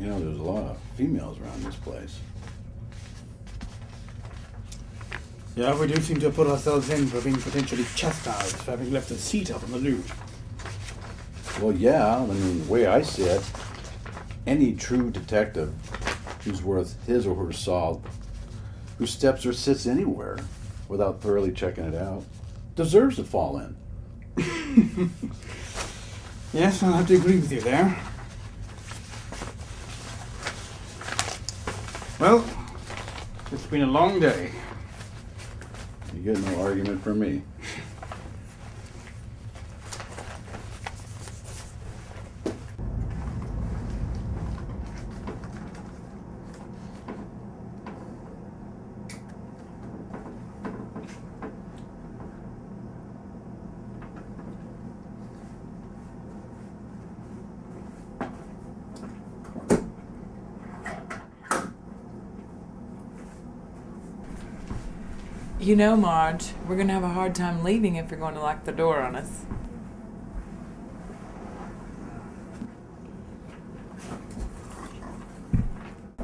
You know, there's a lot of females around this place. Yeah, we do seem to have put ourselves in for being potentially chastised for having left a seat up on the loot. Well, yeah, I mean, the way I see it, any true detective who's worth his or her salt, who steps or sits anywhere without thoroughly checking it out, deserves to fall in. Yes, I'll have to agree with you there. Well, it's been a long day. You get no argument from me. You know, Marge, we're going to have a hard time leaving if you're going to lock the door on us.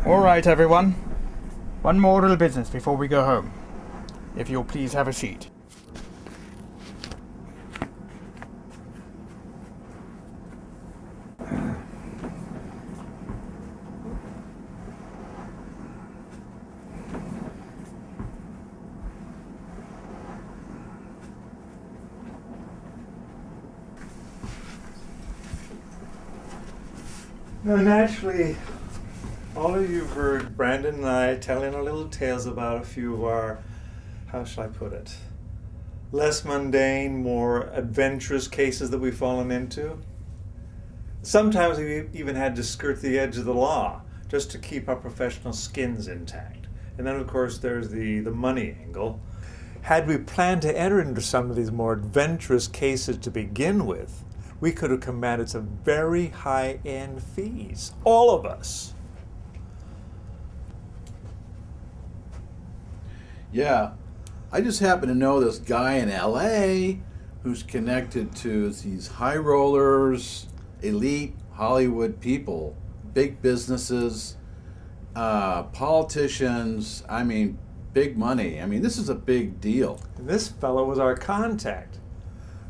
All right, everyone. One more little business before we go home. If you'll please have a seat. Now, naturally, all of you have heard Brandon and I telling our little tales about a few of our, how shall I put it, less mundane, more adventurous cases that we've fallen into. Sometimes we even had to skirt the edge of the law just to keep our professional skins intact. And then, of course, there's the money angle. Had we planned to enter into some of these more adventurous cases to begin with, we could have commanded some very high-end fees, all of us. Yeah, I just happen to know this guy in LA who's connected to these high rollers, elite Hollywood people, big businesses, politicians, I mean, big money. I mean, this is a big deal. And this fellow was our contact,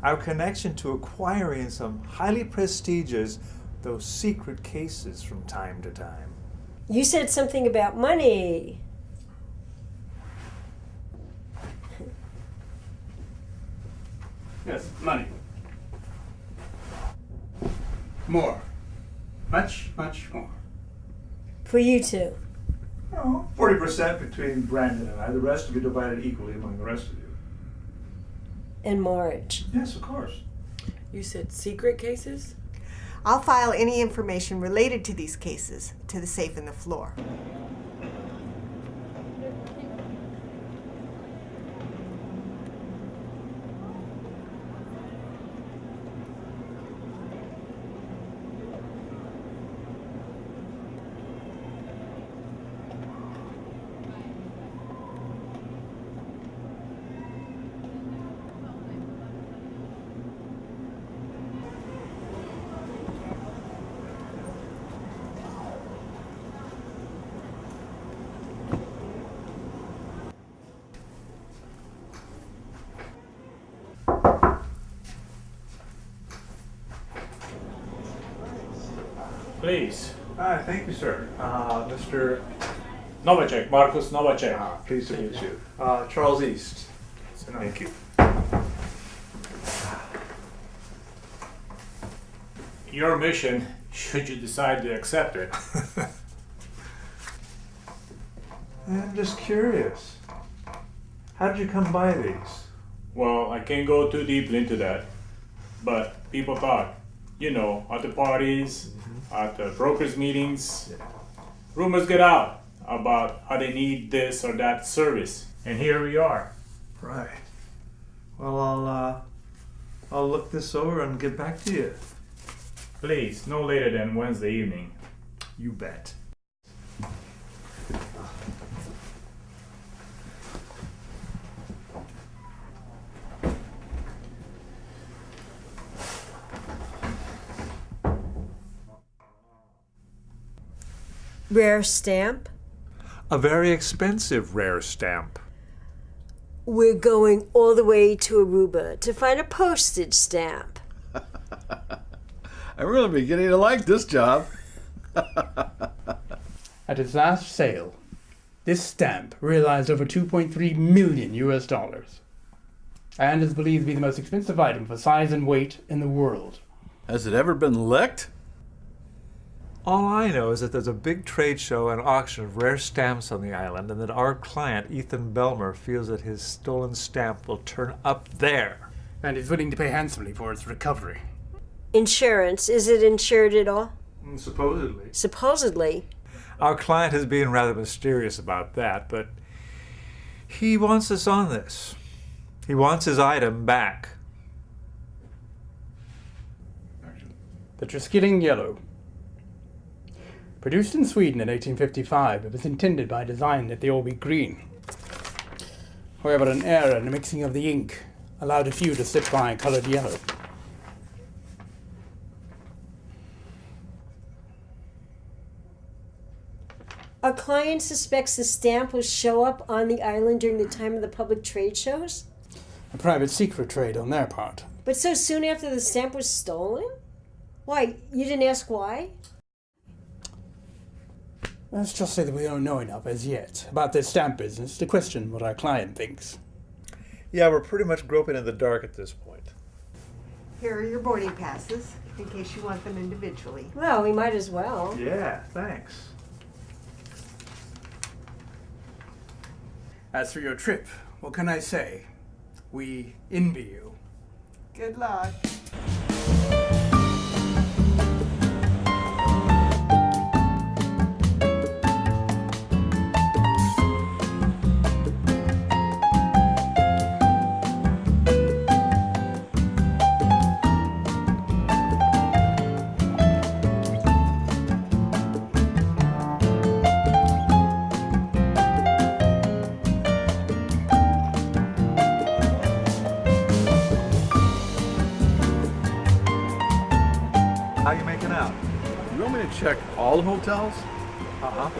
our connection to acquiring some highly prestigious, though secret cases from time to time. You said something about money. Yes, money. More. Much, much more. For you two. Oh, 40% between Brandon and I. The rest will be divided equally among the rest of you. And Marge. Yes, of course. You said secret cases? I'll file any information related to these cases to the safe in the floor. Please. Hi, thank you, sir. Mr. Novacek, Marcus Novacek. Pleased to meet you. Charles East. Thank you. Your mission, should you decide to accept it. I'm just curious. How did you come by these? Well, I can't go too deeply into that, but people talk, you know, at the parties, at the brokers' meetings. Yeah. Rumors get out about how they need this or that service, and here we are. Right. Well, I'll look this over and get back to you. Please, no later than Wednesday evening. You bet. Rare stamp? A very expensive rare stamp. We're going all the way to Aruba to find a postage stamp. I'm really beginning to like this job. At its last sale, this stamp realized over 2.3 million US dollars, and is believed to be the most expensive item for size and weight in the world. Has it ever been licked? All I know is that there's a big trade show and auction of rare stamps on the island, and that our client, Ethan Belmer, feels that his stolen stamp will turn up there. And is willing to pay handsomely for its recovery. Insurance. Is it insured at all? Supposedly. Supposedly. Our client has been rather mysterious about that, but he wants us on this. He wants his item back. The Triskelion Yellow. Produced in Sweden in 1855, it was intended by design that they all be green. However, an error in the mixing of the ink allowed a few to slip by colored yellow. Our client suspects the stamp will show up on the island during the time of the public trade shows? A private secret trade on their part. But so soon after the stamp was stolen? Why, you didn't ask why? Let's just say that we don't know enough as yet about this stamp business to question what our client thinks. Yeah, we're pretty much groping in the dark at this point. Here are your boarding passes, in case you want them individually. Well, we might as well. Yeah, thanks. As for your trip, what can I say? We envy you. Good luck. How you making out? You want me to check all the hotels? Uh-huh.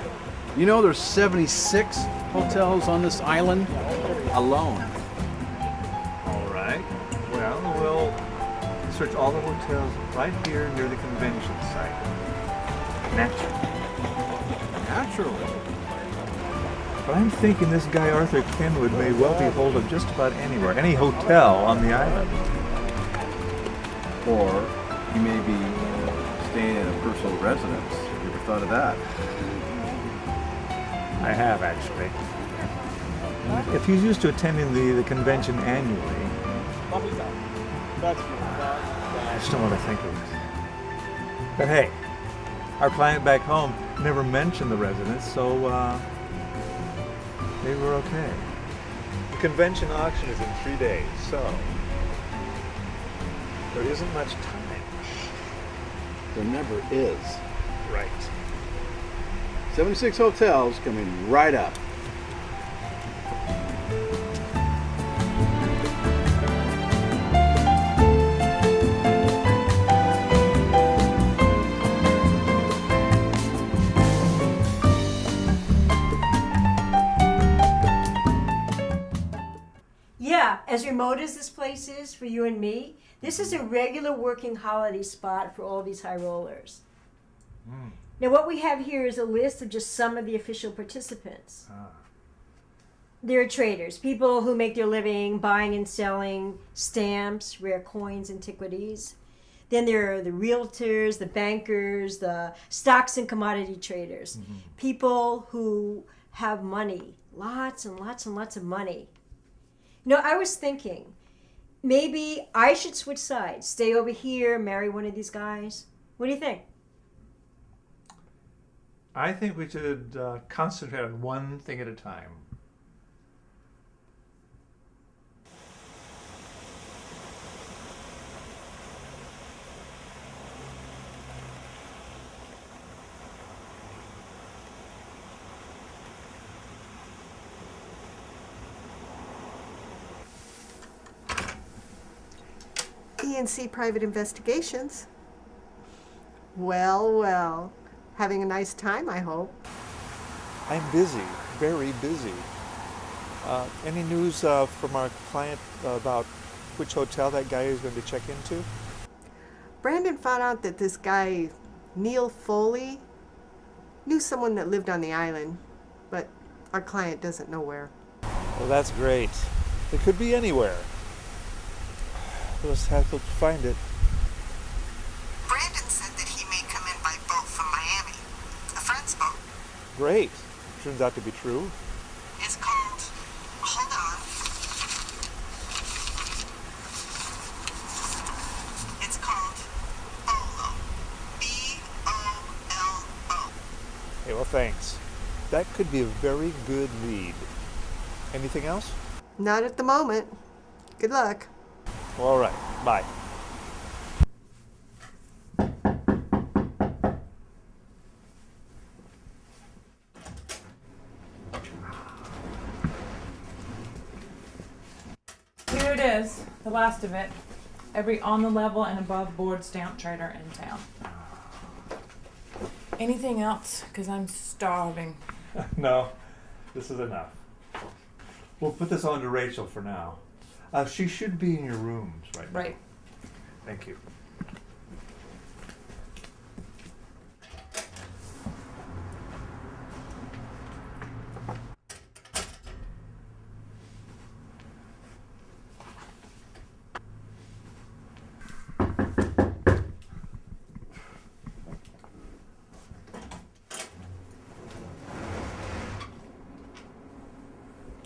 You know there's 76 hotels on this island alone. All right. Well, we'll search all the hotels right here near the convention site. Naturally. But I'm thinking this guy Arthur Kenwood may well be hold of just about anywhere, any hotel on the island. Or he may be staying in a personal residence. You ever thought of that? I have, actually. If he's used to attending the convention annually, I just don't want to think of it. But hey, our client back home never mentioned the residence, so maybe we're okay. The convention auction is in 3 days, so there isn't much time. There never is. Right. 76 hotels coming right up. Yeah, as remote as this place is for you and me, this is a regular working holiday spot for all these high rollers. Now what we have here is a list of just some of the official participants. There are traders, people who make their living buying and selling stamps, rare coins, antiquities. Then there are the realtors, the bankers, the stocks and commodity traders. People who have money, lots and lots and lots of money. You know, I was thinking, maybe I should switch sides, stay over here, marry one of these guys. What do you think? I think we should concentrate on one thing at a time. E&C Private Investigations. Well, well. Having a nice time, I hope. I'm busy, very busy. Any news from our client about which hotel that guy is going to check into? Brandon found out that this guy, Neil Foley, knew someone that lived on the island, but our client doesn't know where. Well, that's great. It could be anywhere. We'll just have to find it. Brandon said that he may come in by boat from Miami. A friend's boat. Great. Turns out to be true. It's called, hold on. It's called Bolo. B-O-L-O. Hey, well, thanks. That could be a very good lead. Anything else? Not at the moment. Good luck. All right. Bye. Here it is, the last of it. Every on the level and above board stamp trader in town. Anything else? Because I'm starving. No, this is enough. We'll put this on to Rachel for now. She should be in your rooms right now. Right. Thank you.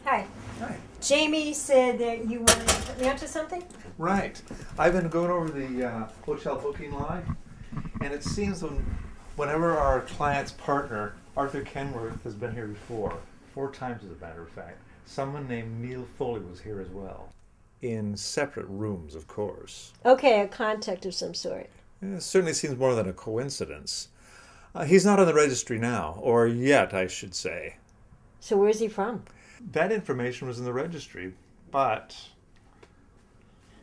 Hi. Hi. Jamie said that you wanted to put me onto something? Right. I've been going over the hotel booking line, and it seems whenever our client's partner, Arthur Kenworth, has been here before, 4 times as a matter of fact, someone named Neil Foley was here as well. In separate rooms, of course. Okay, a contact of some sort. It certainly seems more than a coincidence. He's not on the registry now, or yet, I should say. So where's he from? That information was in the registry, but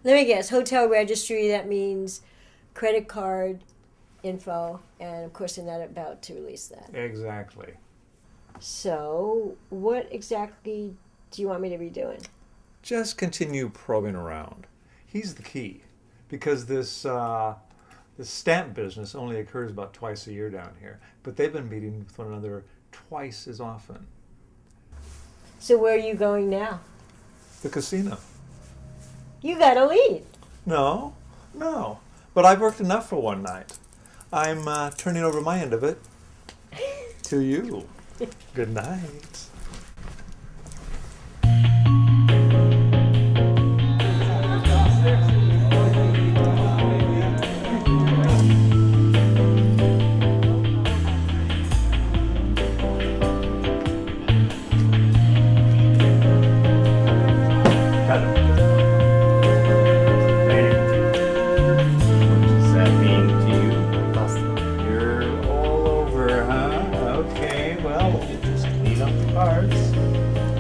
Let me guess, hotel registry, that means credit card info, and of course they're not about to release that. exactly. So, what exactly do you want me to be doing? Just continue probing around. He's the key, because this stamp business only occurs about twice a year down here, but they've been meeting with one another twice as often. So where are you going now? The casino. You got a lead. No, but I've worked enough for one night. I'm turning over my end of it to you. Good night.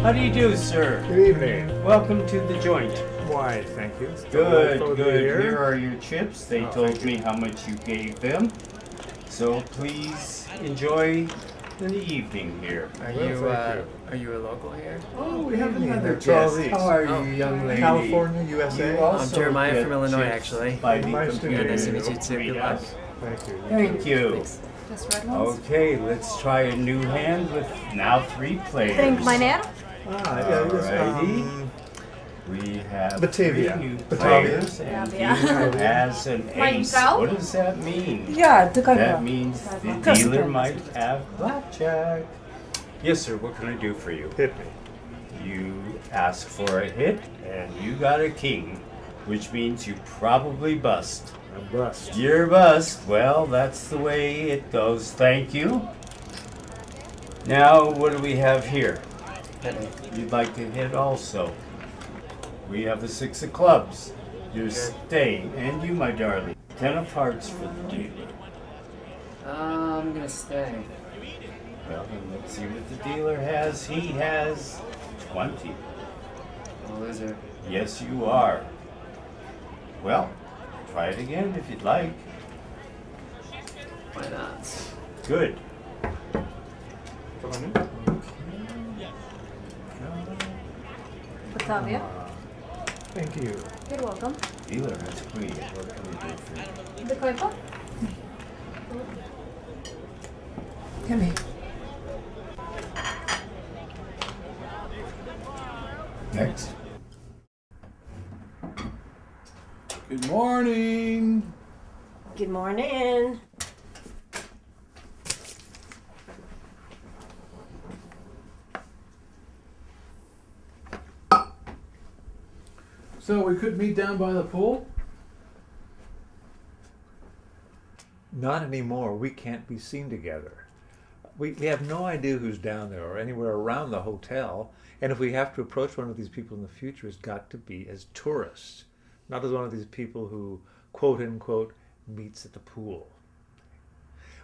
How do you do, sir? Good evening. Welcome to the joint. Why, thank you. Good, Over good. here. Here are your chips. They Oh, told thank me how much you gave them. So please enjoy the evening here. Are Well, you thank are you a local here? Oh, we have Another another guest. Charles How are you, Oh. young lady? California, USA. You I'm also Jeremiah get from Illinois, chips actually. by the Nice to computer. meet you. Nice to meet you too. Good luck. Thank you. Thank you. Just red ones? Okay, let's try a new hand with now 3 players. Think my name? Alrighty. We have Batavia. 3 new Batavia. players, and Batavia. dealer has an ace. What does that mean? Yeah, That means the dealer might have blackjack. Yes, sir. What can I do for you? Hit me. You ask for a hit, and you got a king, which means you probably bust. I bust. You're bust. Well, that's the way it goes. Thank you. Now, what do we have here? You'd like to hit also. We have the 6 of clubs. You're staying, and you, my darling. 10 of hearts for the dealer. I'm gonna stay. Well, then let's see what the dealer has. He has 20. I'm a loser. Yes, you are. Well, try it again if you'd like. Why not? Good. Come on in. Fabio. Thank you. You're welcome. Dealer, that's great. What can we do for you? The coifa? Come here. Next. Good morning. Good morning. So we could meet down by the pool? Not anymore. We can't be seen together. We have no idea who's down there or anywhere around the hotel. And if we have to approach one of these people in the future, it's got to be as tourists, not as one of these people who, quote unquote, meets at the pool.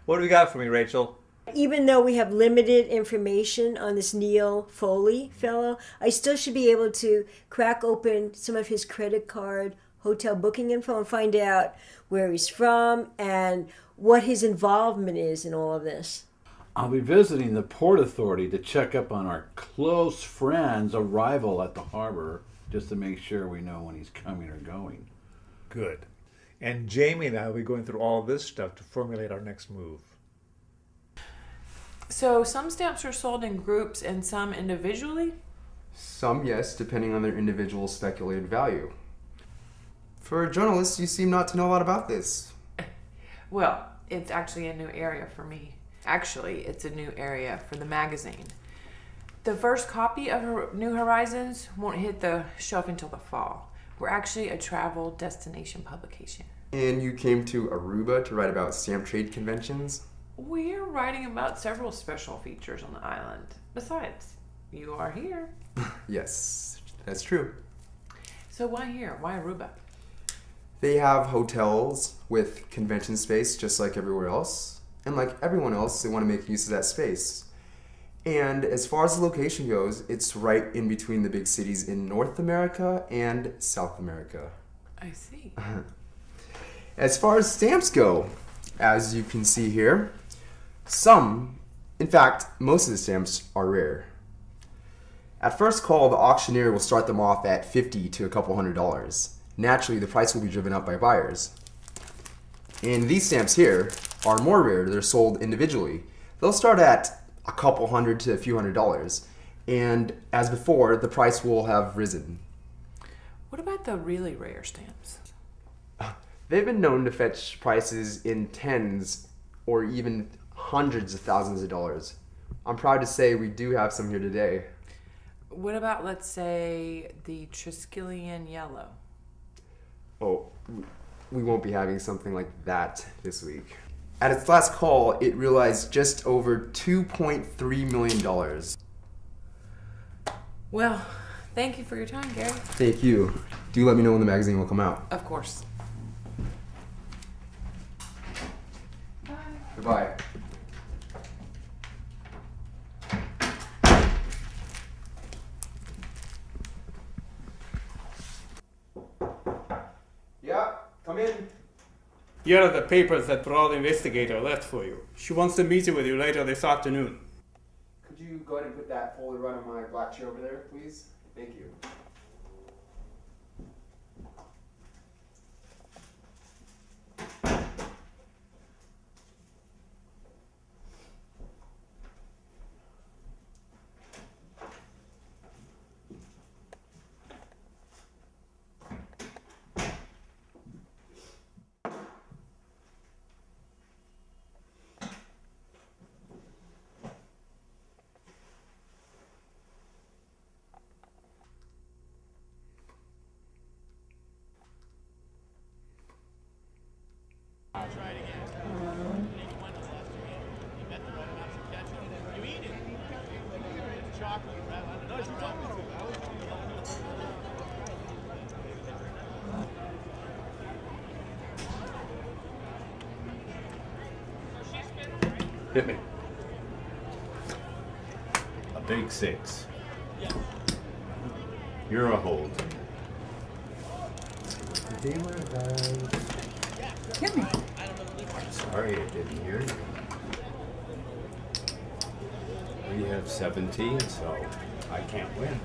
What do we got for me, Rachel? Even though we have limited information on this Neil Foley fellow, I still should be able to crack open some of his credit card, hotel booking info and find out where he's from and what his involvement is in all of this. I'll be visiting the Port Authority to check up on our close friend's arrival at the harbor, just to make sure we know when he's coming or going. Good. And Jamie and I will be going through all this stuff to formulate our next move. So some stamps are sold in groups and some individually? Some, yes, depending on their individual speculated value. For a journalist, you seem not to know a lot about this. Well, it's actually a new area for me. Actually, it's a new area for the magazine. The first copy of New Horizons won't hit the shelf until the fall. We're actually a travel destination publication. And you came to Aruba to write about stamp trade conventions? We're writing about several special features on the island. Besides, you are here. Yes, that's true. So why here? Why Aruba? They have hotels with convention space just like everywhere else. And like everyone else, they want to make use of that space. And as far as the location goes, it's right in between the big cities in North America and South America. I see. As far as stamps go, as you can see here, some, in fact, most of the stamps are rare. At first call, the auctioneer will start them off at $50 to a couple $100. Naturally, the price will be driven up by buyers. And these stamps here are more rare. They're sold individually. They'll start at a couple $100 to a few $100. And as before, the price will have risen. What about the really rare stamps? They've been known to fetch prices in tens or even hundreds of thousands of dollars. I'm proud to say we do have some here today. What about, let's say, the Triskelion Yellow? Oh, we won't be having something like that this week. At its last call, it realized just over $2.3 million. Well, thank you for your time, Gary. Thank you. Do let me know when the magazine will come out. Of course. Goodbye. Yeah, come in. Here are the papers that Broad Investigator left for you. She wants to meet with you later this afternoon. Could you go ahead and put that folder right on my black chair over there, please? Thank you. Hit me. A big 6. You're a hold. Dealer died. Hit me. I'm sorry I didn't hear you. We have 17, so I can't win.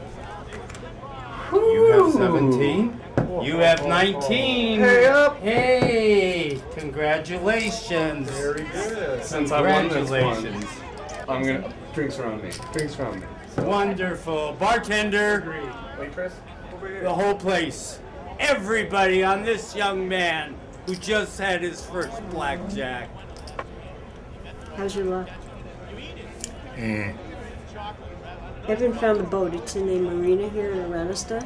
You have 17. You have 19. Hey up! Hey, congratulations. Very good. Since I won this one, Congratulations. I'm gonna drinks around me. Drinks around me. Wonderful. Bartender, Waitress, over here. the whole place. Everybody on this young man who just had his first blackjack. How's your luck? Haven't found the boat. It's in the marina here in Aranista.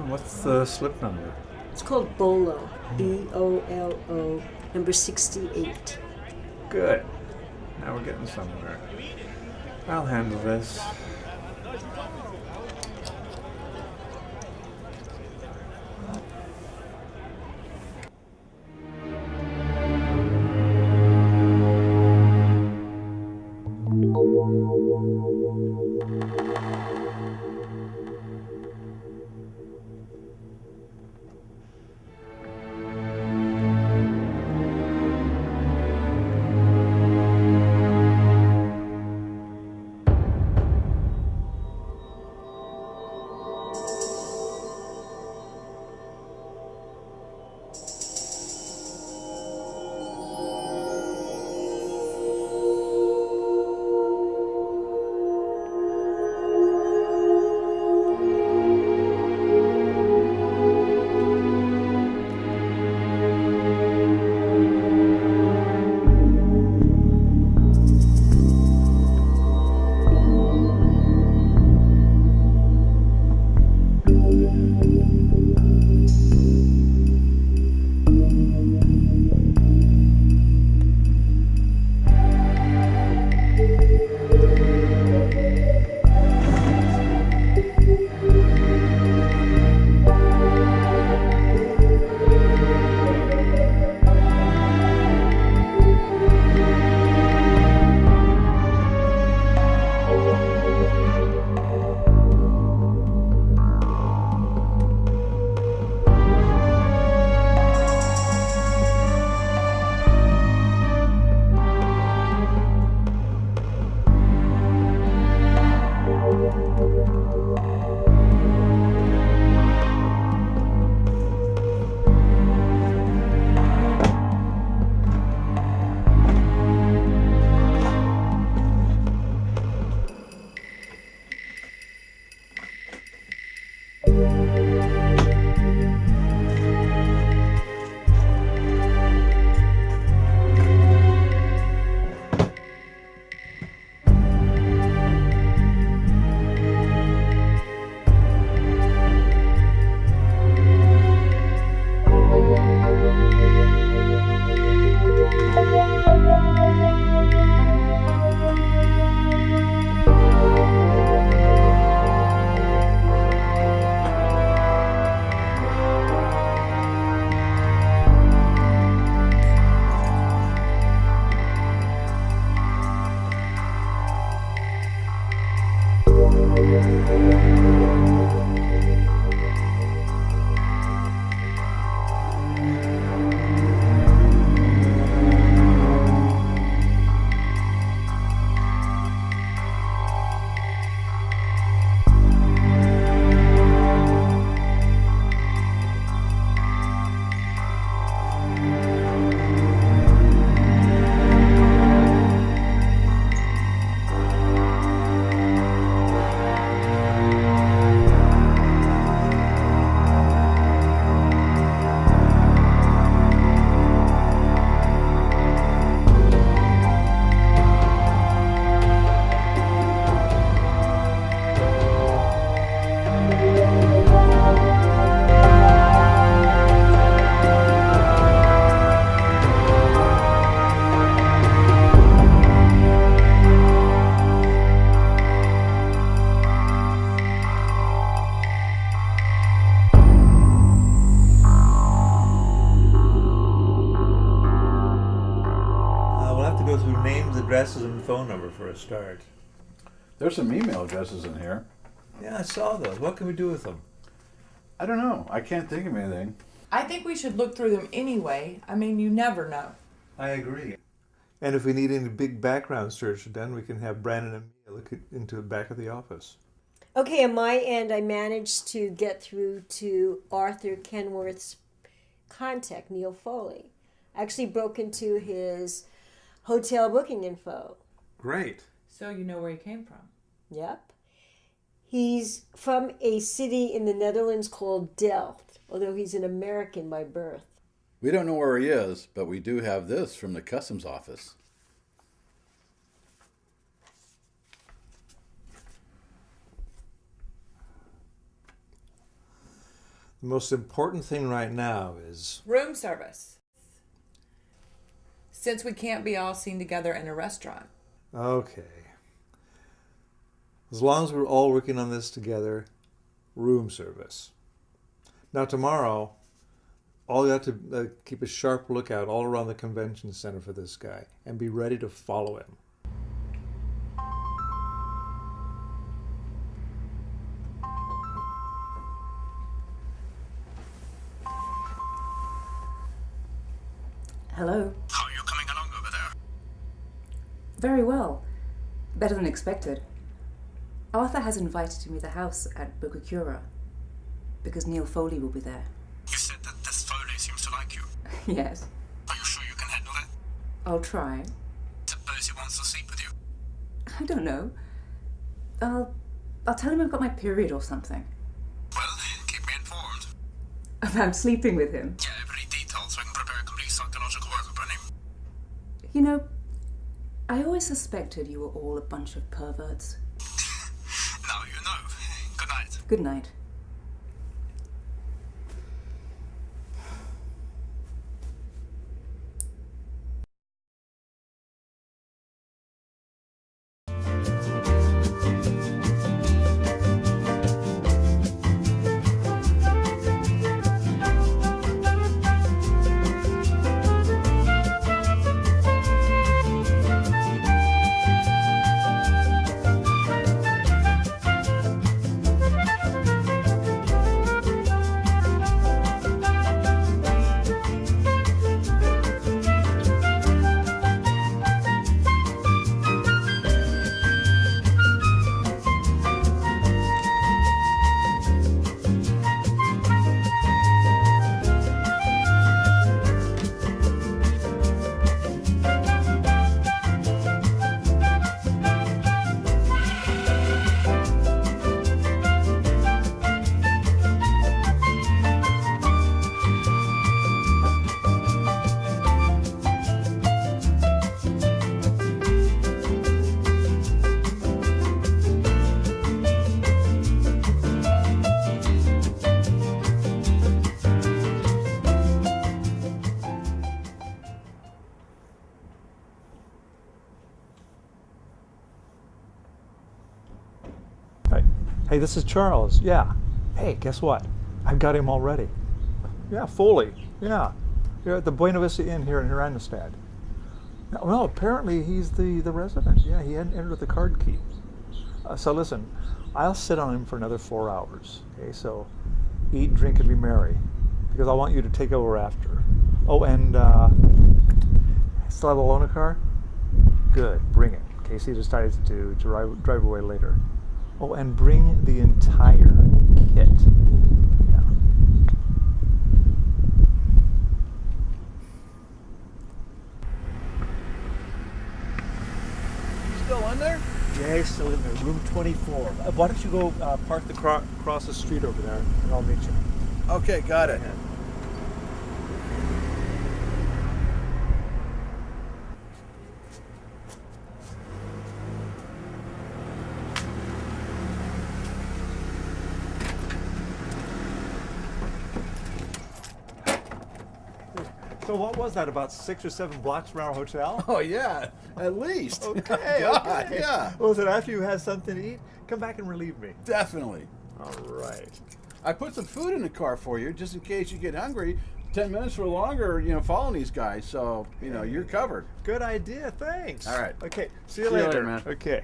What's the slip number? It's called Bolo. B-O-L-O, number 68. Good. Now we're getting somewhere. I'll handle this. Addresses and phone number for a start. There's some email addresses in here. Yeah, I saw those. What can we do with them? I don't know. I can't think of anything. I think we should look through them anyway. I mean, you never know. I agree. And if we need any big background search done, we can have Brandon and me look into the back of the office. Okay, on my end, I managed to get through to Arthur Kenworth's contact, Neil Foley. I actually broke into his hotel booking info. Great. So you know where he came from? Yep. He's from a city in the Netherlands called Delft, although he's an American by birth. We don't know where he is, but we do have this from the customs office. The most important thing right now is Room service. Since we can't be all seen together in a restaurant. okay. As long as we're all working on this together, room service. Now tomorrow, all you have to keep a sharp lookout all around the convention center for this guy and be ready to follow him. Hello. How are you coming along over there? Very well. Better than expected. Arthur has invited me to the house at Bukakura because Neil Foley will be there. You said that this Foley seems to like you. Yes. Are you sure you can handle it? I'll try. Suppose he wants to sleep with you. I don't know. I'll tell him I've got my period or something. Well, keep me informed. About sleeping with him. Yeah, every detail so I can prepare a complete psychological workup on him. You know, I always suspected you were all a bunch of perverts. Now you know. Good night. Good night. Hey, this is Charles. Yeah. Hey, guess what? I've got him already. Yeah, Foley. Yeah. You're at the Buena Vista Inn here in Hiranistad. Well, apparently he's the resident. Yeah, he hadn't entered with the card key. So listen, I'll sit on him for another 4 hours. Okay, so eat, drink, and be merry. Because I want you to take over after. Oh, and still have a loaner car? Good, bring it. In case he decides to drive away later. Oh, and bring the entire kit. Yeah. Still in there? Yeah, he's still in there. Room 24. Why don't you go park the car across the street over there, and I'll meet you. Okay, got it. So what was that, about 6 or 7 blocks from our hotel? Oh, yeah, at least. Okay, God, okay. yeah. Well, listen, after you have something to eat, come back and relieve me. Definitely. All right. I put some food in the car for you, just in case you get hungry. 10 minutes or longer, following these guys, so, you're covered. Good idea, thanks. All right. Okay, see you later. man. Okay.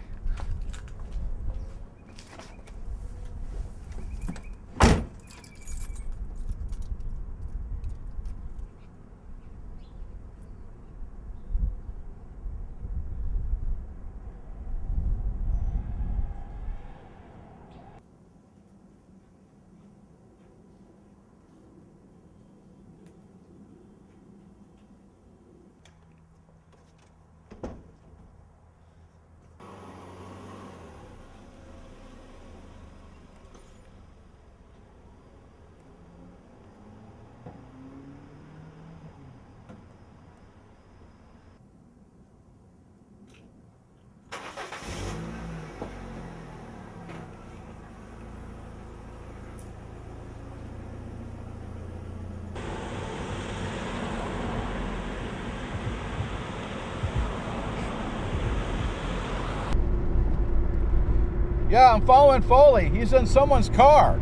Yeah, I'm following Foley. He's in someone's car.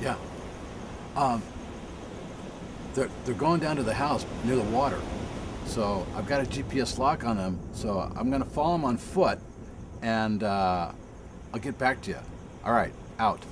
Yeah. They're going down to the house near the water. So I've got a GPS lock on them. So I'm gonna follow them on foot, and I'll get back to you. All right, out.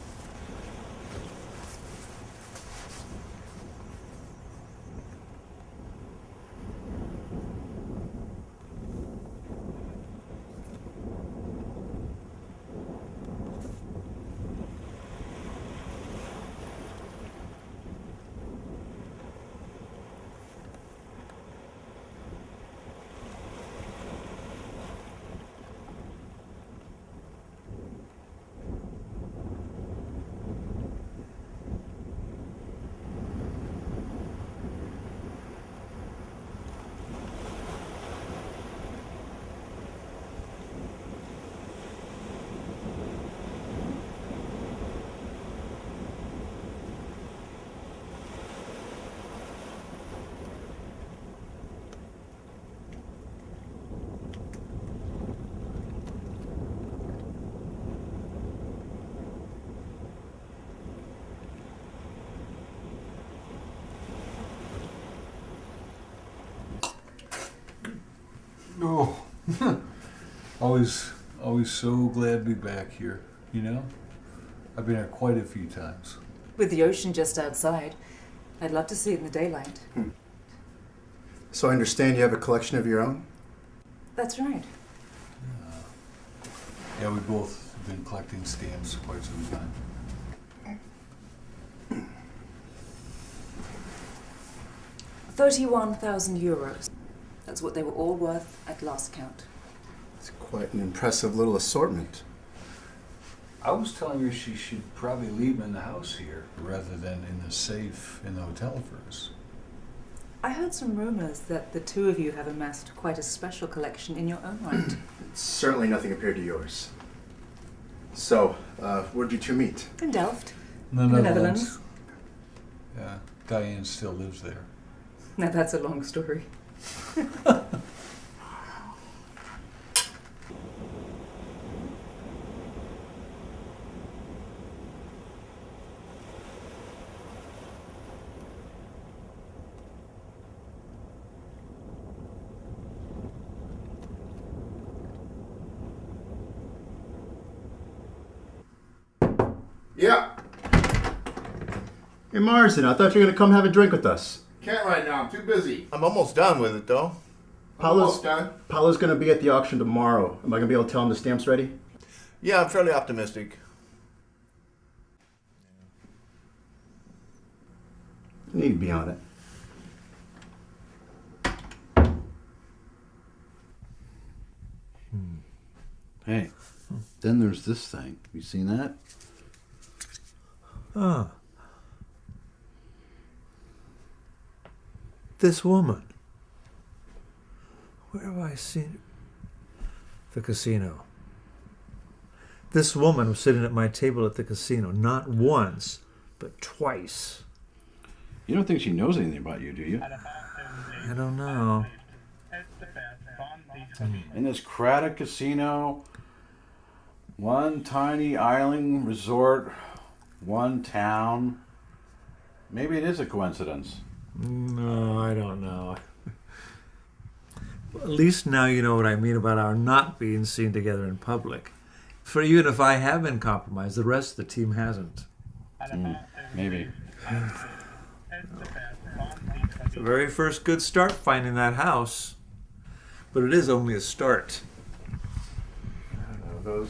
Oh, always so glad to be back here, you know? I've been here quite a few times. With the ocean just outside, I'd love to see it in the daylight. So I understand you have a collection of your own? That's right. Yeah, we've both been collecting stamps quite some time. €31,000. That's what they were all worth at last count. It's quite an impressive little assortment. I was telling her she should probably leave them in the house here rather than in the safe in the hotel first. I heard some rumors that the two of you have amassed quite a special collection in your own right. Certainly nothing compared to yours. So, where'd you two meet? In Delft. The The Netherlands. Yeah, Diane still lives there. Now that's a long story. Yeah. Hey, Marsden, I thought you were going to come have a drink with us. Can't right now. I'm too busy. I'm almost done with it, though. Paolo's going to be at the auction tomorrow. Am I going to be able to tell him the stamp's ready? Yeah, I'm fairly optimistic. You need to be on it. Hey, then there's this thing. You seen that? Ah. This woman. Where have I seen her? The casino. This woman was sitting at my table at the casino, not once, but twice. You don't think she knows anything about you, do you? I don't know. In this crowded casino, one tiny island resort, one town, Maybe it is a coincidence. No, I don't know. At least now you know what I mean about our not being seen together in public. For even if I have been compromised, the rest of the team hasn't. Maybe. It's the very first good start finding that house. But it is only a start. I don't know,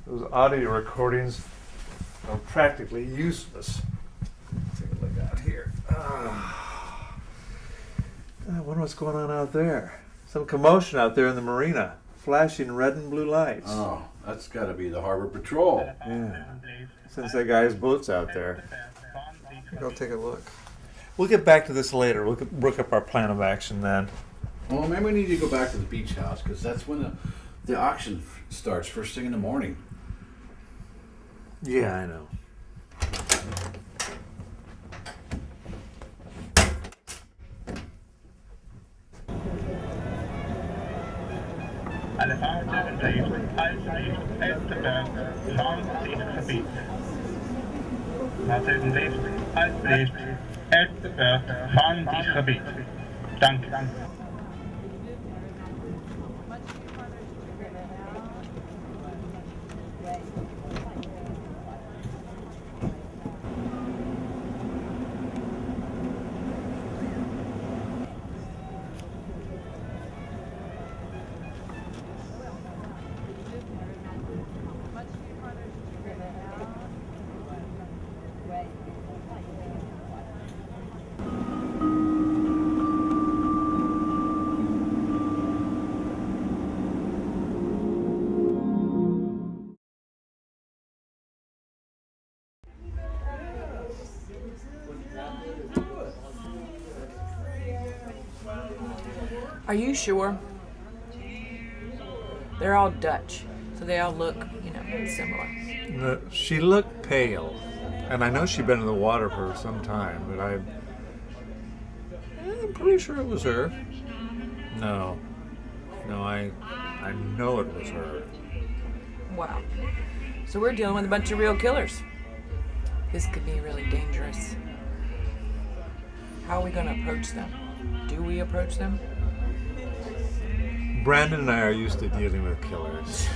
those audio recordings are practically useless. Take a look out here. I wonder what's going on out there. Some commotion out there in the marina, flashing red and blue lights. Oh, that's got to be the Harbor Patrol. Yeah. Since that guy's boat's out there. Go take a look. We'll get back to this later. We'll work up our plan of action then. Well, maybe we need to go back to the beach house because that's when the auction starts first thing in the morning. Yeah, I know. Alle Fahrzeuge bleiben alsjeblieft uit de buurt van dit gebied. Fahrzeugen blijven alsjeblieft uit de buurt van dit gebied. Dank u. Are you sure? They're all Dutch, so they all look, similar. She looked pale, and I know she'd been in the water for some time, but I'm pretty sure it was her. No, I know it was her. Wow. So we're dealing with a bunch of real killers. This could be really dangerous. How are we going to approach them? Do we approach them? Brandon and I are used to dealing with killers.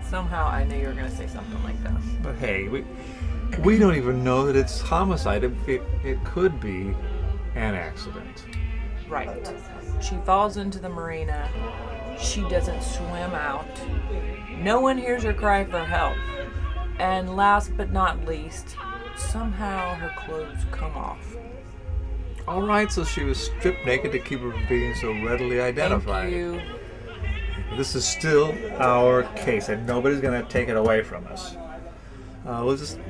Somehow I knew you were going to say something like that. But hey, we don't even know that it's homicide. It could be an accident. Right. She falls into the marina. She doesn't swim out. No one hears her cry for help. And last but not least, somehow her clothes come off. All right, so she was stripped naked to keep her from being so readily identified. Thank you. This is still our case, and nobody's going to take it away from us. We'll just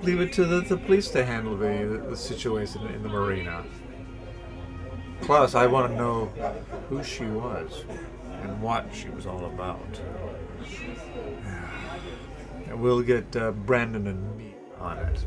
leave it to the police to handle the situation in the marina. Plus, I want to know who she was and what she was all about. And we'll get Brandon and me on it.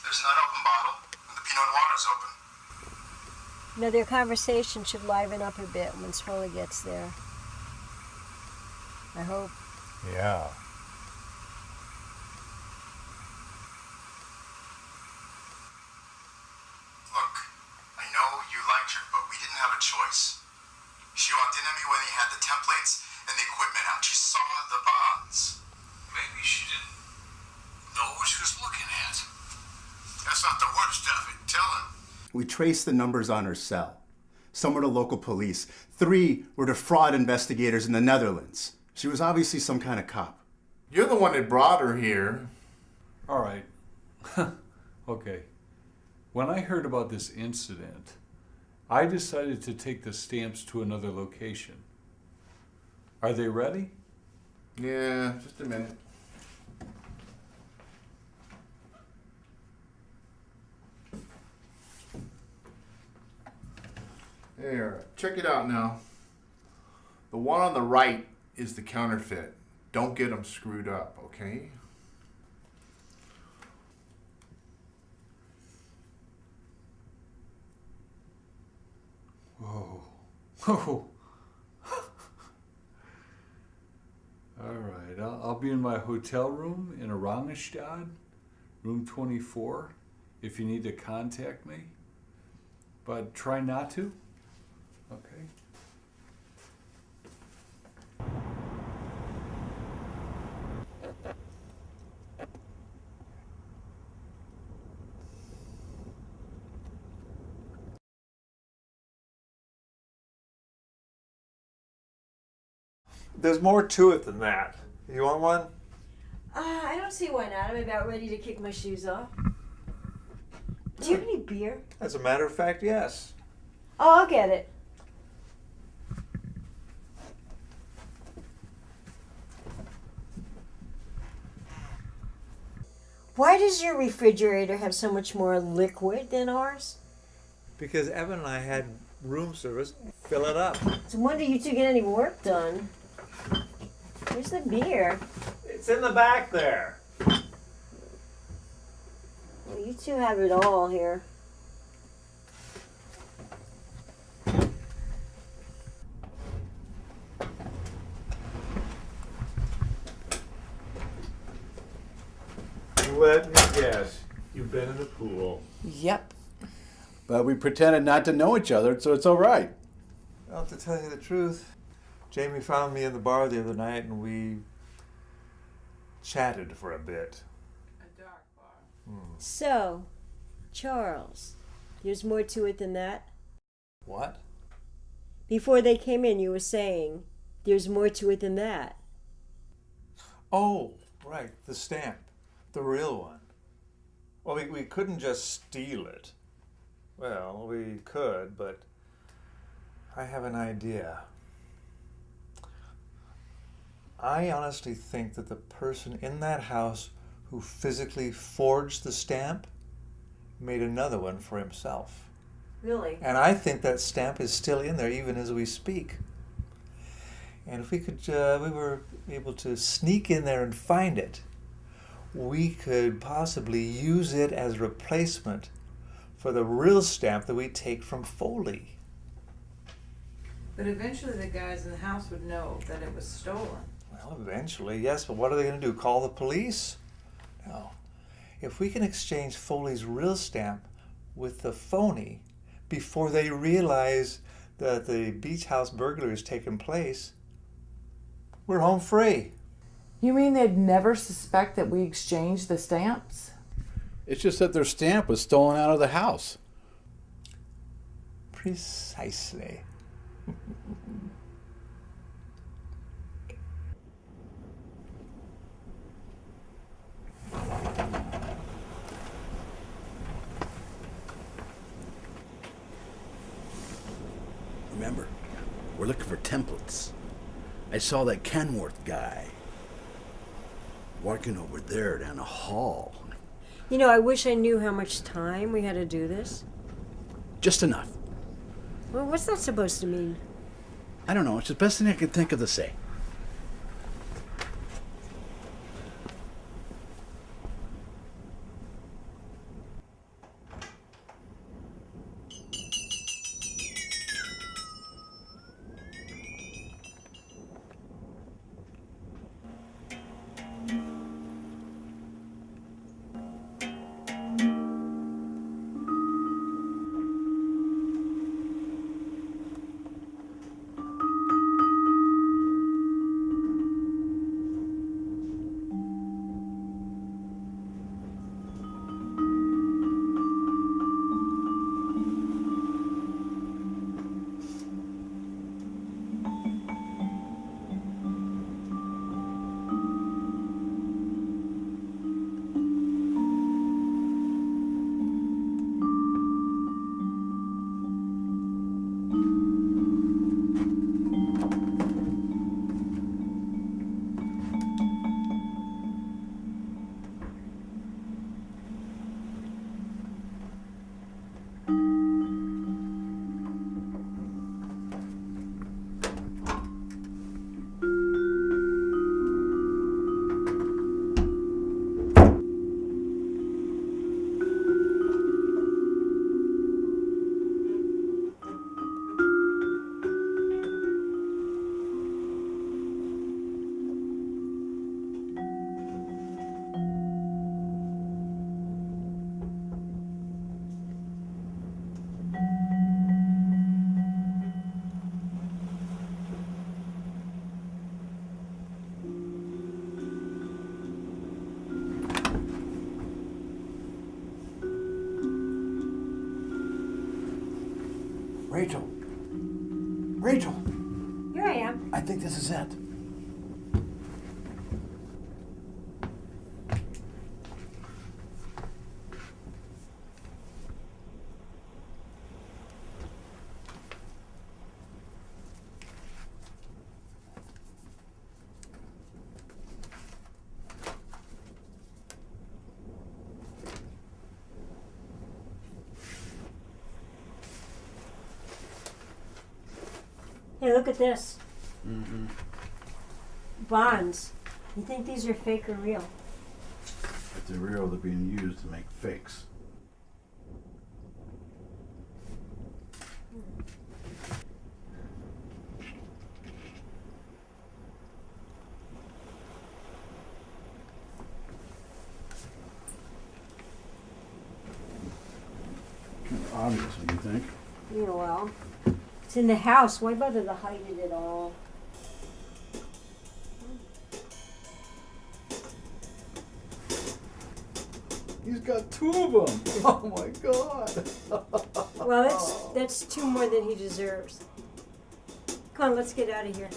There's an unopened bottle, and the Pinot Noir is open. Their conversation should liven up a bit when Foley gets there. I hope. Yeah. Look, I know you liked her, but we didn't have a choice. She walked in at me when he had the templates and the equipment out. She saw the bonds. Maybe she didn't know what she was looking at. That's not the worst of it. Tell him. We traced the numbers on her cell. Some were to local police. 3 were to fraud investigators in the Netherlands. She was obviously some kind of cop. You're the one that brought her here. All right. Okay. When I heard about this incident, I decided to take the stamps to another location. Are they ready? Yeah, just a minute. There, check it out now. The one on the right is the counterfeit. Don't get them screwed up, okay? Whoa. Whoa. All right, I'll be in my hotel room in Oranjestad, room 24, if you need to contact me. But try not to. Okay. There's more to it than that. You want one? I don't see why not. I'm about ready to kick my shoes off. Do you have any beer? As a matter of fact, yes. Oh, I'll get it. Why does your refrigerator have so much more liquid than ours? Because Evan and I had room service fill it up. It's a wonder you two get any work done. Where's the beer? It's in the back there. Well, you two have it all here. Let me guess. You've been in the pool. Yep. But we pretended not to know each other, so it's all right. Well, to tell you the truth, Jamie found me in the bar the other night and we chatted for a bit. A dark bar. So, Charles, there's more to it than that? What? Before they came in, you were saying there's more to it than that. Oh, right, the stamp. The real one. Well, we couldn't just steal it. Well, we could, but I have an idea. I honestly think that the person in that house who physically forged the stamp made another one for himself. Really? And I think that stamp is still in there even as we speak. And if we were able to sneak in there and find it, we could possibly use it as replacement for the real stamp that we take from Foley. But eventually the guys in the house would know that it was stolen. Well, eventually, yes, but what are they going to do? Call the police? No. If we can exchange Foley's real stamp with the phony before they realize that the beach house burglary has taken place, we're home free. You mean they'd never suspect that we exchanged the stamps? It's just that their stamp was stolen out of the house. Precisely. Remember, we're looking for templates. I saw that Kenworth guy walking over there down the hall. You know, I wish I knew how much time we had to do this. Just enough. Well, what's that supposed to mean? I don't know. It's the best thing I can think of to say. Rachel, Here I am. I think this is it. Hey, look at this. Mm-hmm. Bonds. You think these are fake or real? If they're real, they're being used to make fakes. Kind of obvious, don't you think? Yeah, well, it's in the house. Why bother to hide it at all? He's got 2 of them. Oh my God. Well, that's 2 more than he deserves. Come on, let's get out of here.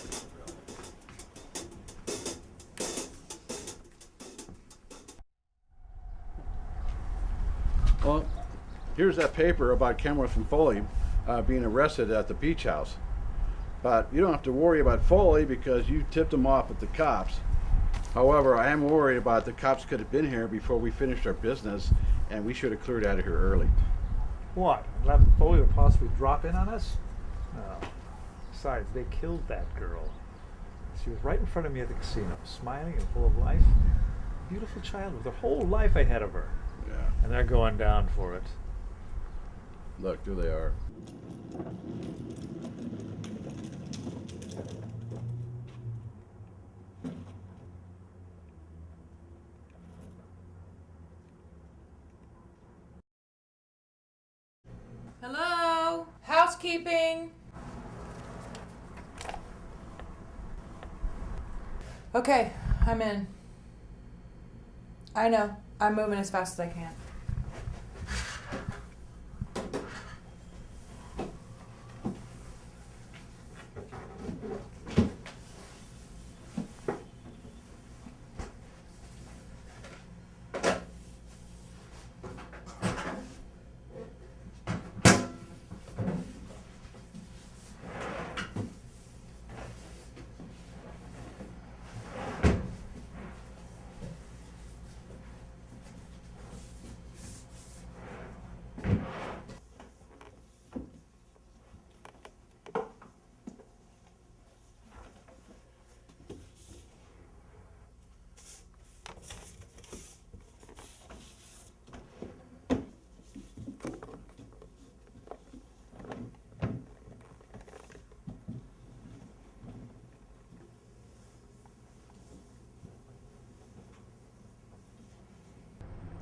Well, here's that paper about Kenworth and Foley being arrested at the beach house. But you don't have to worry about Foley because you tipped him off at the cops. However, I am worried about the cops could have been here before we finished our business, and we should have cleared out of here early. What? Let Foley would possibly drop in on us? No. Besides, they killed that girl. She was right in front of me at the casino, smiling and full of life. Beautiful child with her whole life ahead of her. Yeah. And they're going down for it. Look, there they are. Hello? Housekeeping? Okay, I'm in. I know. I'm moving as fast as I can.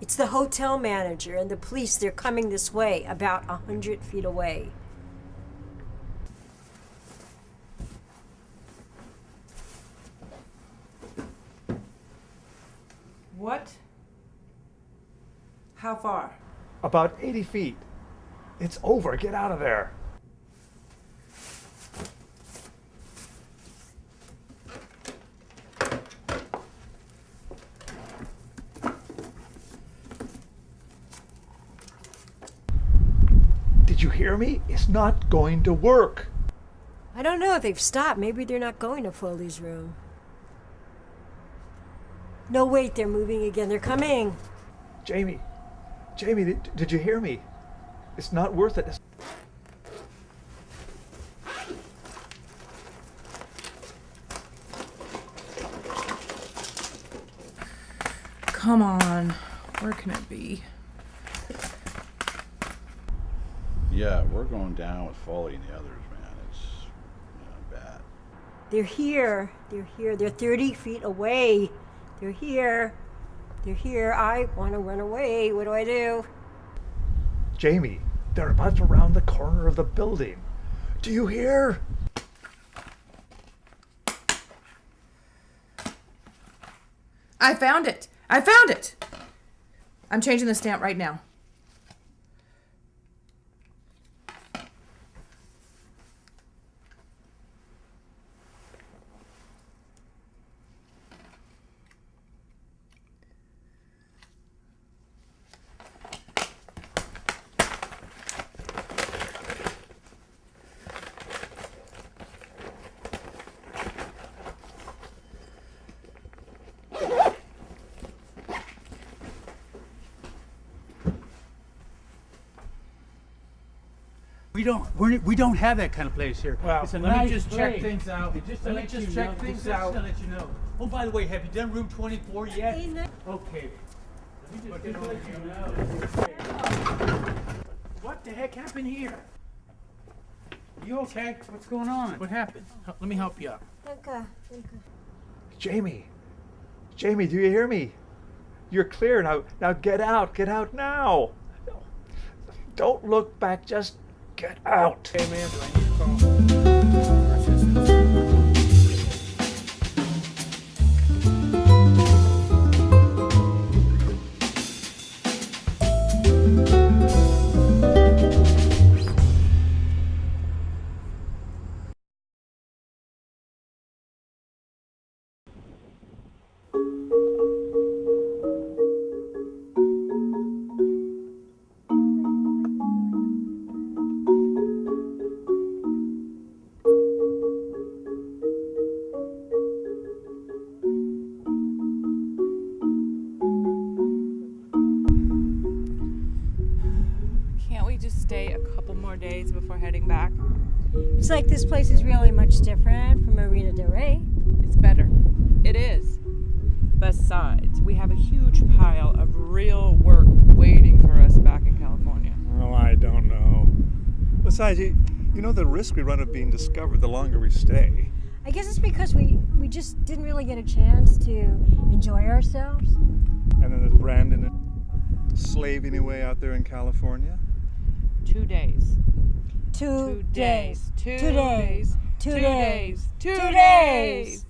It's the hotel manager and the police. They're coming this way, about 100 feet away. What? How far? About 80 feet. It's over. Get out of there. Did you hear me? It's not going to work. I don't know. They've stopped. Maybe they're not going to Foley's room. No, wait. They're moving again. They're coming. Jamie, did you hear me? It's not worth it. Come on. Where can it be? Yeah, we're going down with Foley and the others, man. It's bad. They're here. They're here. They're 30 feet away. They're here. They're here. I want to run away. What do I do? Jamie, they're about to round the corner of the building. Do you hear? I found it. I found it. I'm changing the stamp right now. we don't have that kind of place here. Well, it's a let nice me just check place. things out. Let me just check things out. To let you know. Oh, by the way, have you done room 24 yet? Okay. Let me just let you know. What the heck happened here? You okay? What's going on? What happened? Let me help you out. Jamie, do you hear me? You're clear now. Now get out now. Don't look back. Just get out. Hey man, do I need to call assistance? Can't we just stay a couple more days before heading back? It's like this place is really much different from Marina Del Rey. It's better. It is. Besides, we have a huge pile of real work waiting for us back in California. Oh, I don't know. Besides, you know the risk we run of being discovered the longer we stay. I guess it's because we just didn't really get a chance to enjoy ourselves. And then there's Brandon slaving away out there in California. 2 days. 2 days. 2 2 days. 2 days. 2 days.